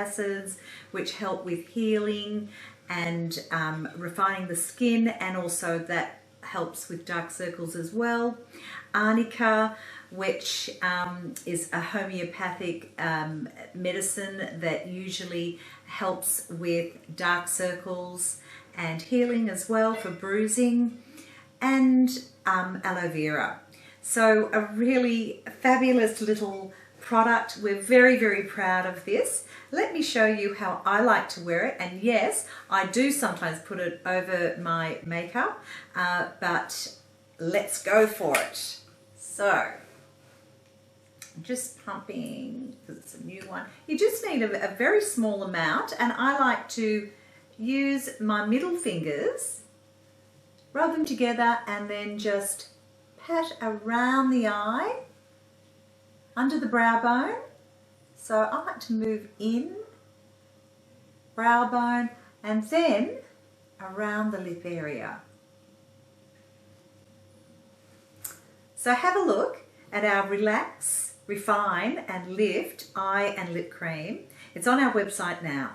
acids which help with healing and refining the skin, and also that helps with dark circles as well. Arnica, which is a homeopathic medicine that usually helps with dark circles and healing as well for bruising. And aloe vera. So a really fabulous little product. We're very, very proud of this. Let me show you how I like to wear it. And yes, I do sometimes put it over my makeup, but let's go for it. So, I'm just pumping, because it's a new one. You just need a very small amount, and I like to use my middle fingers, rub them together, and then just pat around the eye, under the brow bone. So I like to move in, brow bone, and then around the lip area. So have a look at our Relax, Refine and Lift Eye and Lip Cream. It's on our website now.